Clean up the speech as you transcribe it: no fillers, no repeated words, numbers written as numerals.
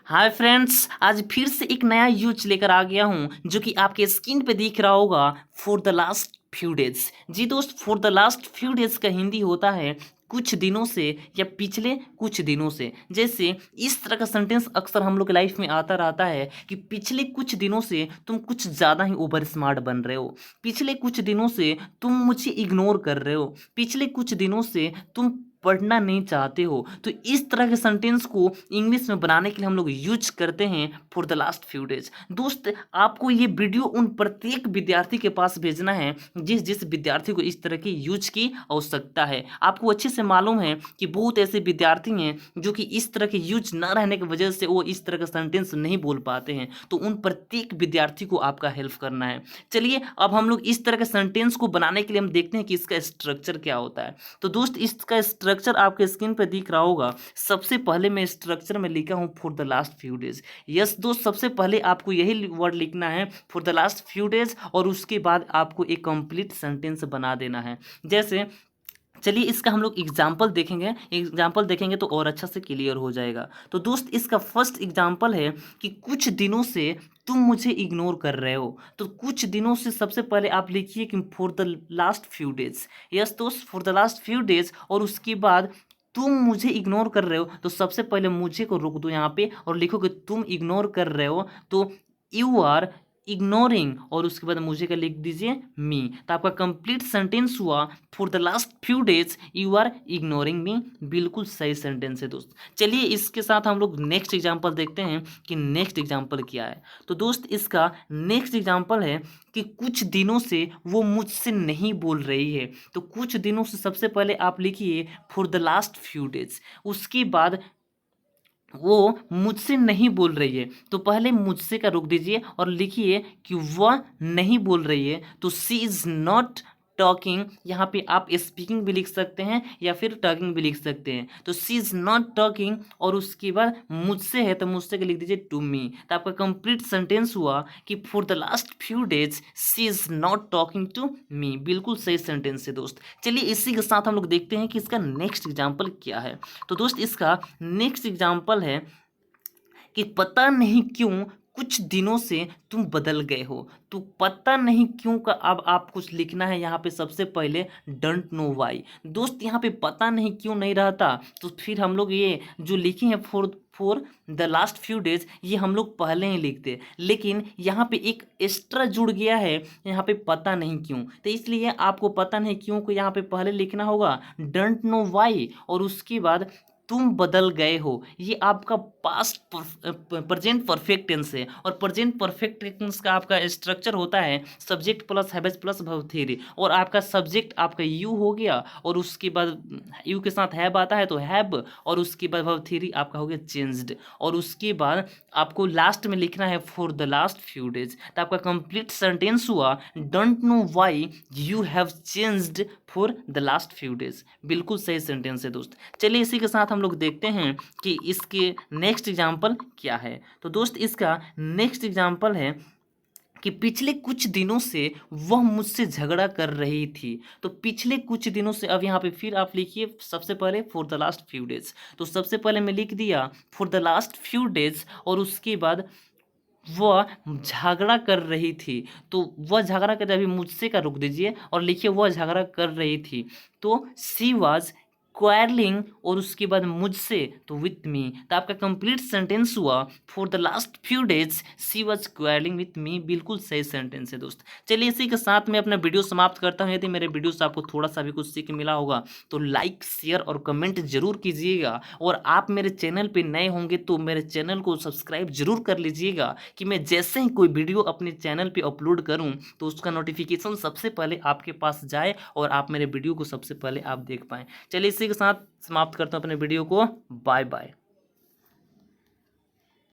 Hi friends, आज फिर से एक नया यूज लेकर आ गया हूं जो कि आपके स्क्रीन पे दिख रहा होगा। For the last few days. जी दोस्त, for the last few days का हिंदी होता है कुछ दिनों से या पिछले कुछ दिनों से। जैसे इस तरह का सेंटेंस अक्सर हम लोग के लाइफ में आता रहता है कि पिछले कुछ दिनों से तुम कुछ ज़्यादा ही ओवर स्मार्ट बन रहे हो, पिछले कुछ दिनों से तुम मुझे इग्नोर कर रहे हो, पिछले कुछ दिनों से तुम पढ़ना नहीं चाहते हो। तो इस तरह के सेंटेंस को इंग्लिश में बनाने के लिए हम लोग यूज करते हैं for the last few days. दोस्त, आपको ये वीडियो उन प्रत्येक विद्यार्थी के पास भेजना है जिस जिस विद्यार्थी को इस तरह की यूज की आवश्यकता है। आपको अच्छे से मालूम है कि बहुत ऐसे विद्यार्थी हैं जो कि इस तरह के यूज न रहने की वजह से वो इस तरह का सेंटेंस नहीं बोल पाते हैं। तो उन प्रत्येक विद्यार्थी को आपका हेल्प करना है। चलिए अब हम लोग इस तरह के सेंटेंस को बनाने के लिए हम देखते हैं कि इसका स्ट्रक्चर क्या होता है। तो दोस्त, इसका स्ट्रक्चर आपके स्क्रीन पर दिख रहा होगा। सबसे पहले मैं स्ट्रक्चर में लिखा हूं for the last few days. Yes दोस्त, सबसे पहले आपको यही वर्ड लिखना है for the last few days और उसके बाद आपको एक कंप्लीट सेंटेंस बना देना है। जैसे चलिए इसका हम लोग एग्जाम्पल देखेंगे तो और अच्छा से क्लियर हो जाएगा। तो दोस्त, इसका फर्स्ट एग्जाम्पल है कि कुछ दिनों से तुम मुझे इग्नोर कर रहे हो। तो कुछ दिनों से सबसे पहले आप लिखिए कि for the last few days. Yes दोस्त, for the last few days और उसके बाद तुम मुझे इग्नोर कर रहे हो। तो सबसे पहले मुझे को रोक दो यहाँ पे और लिखो कि तुम इग्नोर कर रहे हो। तो यू आर इग्नोरिंग और उसके बाद मुझे क्या लिख दीजिए, मी। तो आपका कंप्लीट सेंटेंस हुआ for the last few days you are ignoring me. बिल्कुल सही सेंटेंस है दोस्त। चलिए इसके साथ हम लोग नेक्स्ट एग्जांपल देखते हैं कि नेक्स्ट एग्जांपल क्या है। तो दोस्त, इसका नेक्स्ट एग्जांपल है कि कुछ दिनों से वो मुझसे नहीं बोल रही है। तो कुछ दिनों से सबसे पहले आप लिखिए for the last few days, उसके बाद वो मुझसे नहीं बोल रही है। तो पहले मुझसे का रोक दीजिए और लिखिए कि वह नहीं बोल रही है। तो सी इज नॉट टॉकिंग, यहाँ पे आप स्पीकिंग भी लिख सकते हैं या फिर टॉकिंग भी लिख सकते हैं। तो सी इज नॉट टॉकिंग और उसके बाद मुझसे है तो मुझसे का लिख दीजिए टू मी। तो आपका कंप्लीट सेंटेंस हुआ कि for the last few days she is not talking to me. बिल्कुल सही सेंटेंस है दोस्त। चलिए इसी के साथ हम लोग देखते हैं कि इसका नेक्स्ट एग्जाम्पल क्या है। तो दोस्त, इसका नेक्स्ट एग्जाम्पल है कि पता नहीं क्यों कुछ दिनों से तुम बदल गए हो। तो पता नहीं क्यों का अब आप कुछ लिखना है यहाँ पे। सबसे पहले डोंट नो वाई। दोस्त, यहाँ पे पता नहीं क्यों नहीं रहता तो फिर हम लोग ये जो लिखे हैं for for the last few days ये हम लोग पहले ही लिखते, लेकिन यहाँ पे एक एक्स्ट्रा जुड़ गया है यहाँ पे पता नहीं क्यों। तो इसलिए आपको पता नहीं क्यों को यहाँ पे पहले लिखना होगा डोंट नो वाई और उसके बाद तुम बदल गए हो। ये आपका पास्ट प्रेजेंट परफेक्ट टेंस है और प्रेजेंट परफेक्ट टेंस का आपका स्ट्रक्चर होता है subject plus have plus verb three. और आपका सब्जेक्ट आपका यू हो गया और उसके बाद यू के साथ हैव आता है तो हैव और उसके बाद वर्ब थ्री आपका हो गया चेंज्ड और उसके बाद आपको लास्ट में लिखना है for the last few days. तो आपका कंप्लीट सेंटेंस हुआ don't know why you have changed for the last few days. बिल्कुल सही सेंटेंस है दोस्त। चलिए इसी के साथ हम लोग देखते हैं कि इसके नेक्स्ट एग्जाम्पल क्या है। तो दोस्त, इसका नेक्स्ट एग्जाम्पल है कि पिछले कुछ दिनों से वह मुझसे झगड़ा कर रही थी। तो पिछले कुछ दिनों से अब यहाँ पे फिर आप लिखिए सबसे पहले for the last few days. तो सबसे पहले मैं लिख दिया for the last few days और उसके बाद वह झगड़ा कर रही थी। तो वह झगड़ा कर, अभी मुझसे का रोक दीजिए और लिखिए वह झगड़ा कर रही थी। तो सी वॉज क्वारलिंग और उसके बाद मुझसे तो विथ मी। तो आपका कंप्लीट सेंटेंस हुआ for the last few days she was quarrelling with me. बिल्कुल सही सेंटेंस है दोस्त। चलिए इसी के साथ मैं अपना वीडियो समाप्त करता हूँ। यदि मेरे वीडियो से आपको थोड़ा सा भी कुछ सीख मिला होगा तो लाइक शेयर और कमेंट जरूर कीजिएगा। और आप मेरे चैनल पे नए होंगे तो मेरे चैनल को सब्सक्राइब जरूर कर लीजिएगा कि मैं जैसे ही कोई वीडियो अपने चैनल पे अपलोड करूं तो उसका नोटिफिकेशन सबसे पहले आपके पास जाए और आप मेरे वीडियो को सबसे पहले आप देख पाएँ। चलिए इसी के साथ समाप्त करता हूँ अपने वीडियो को। Bye bye.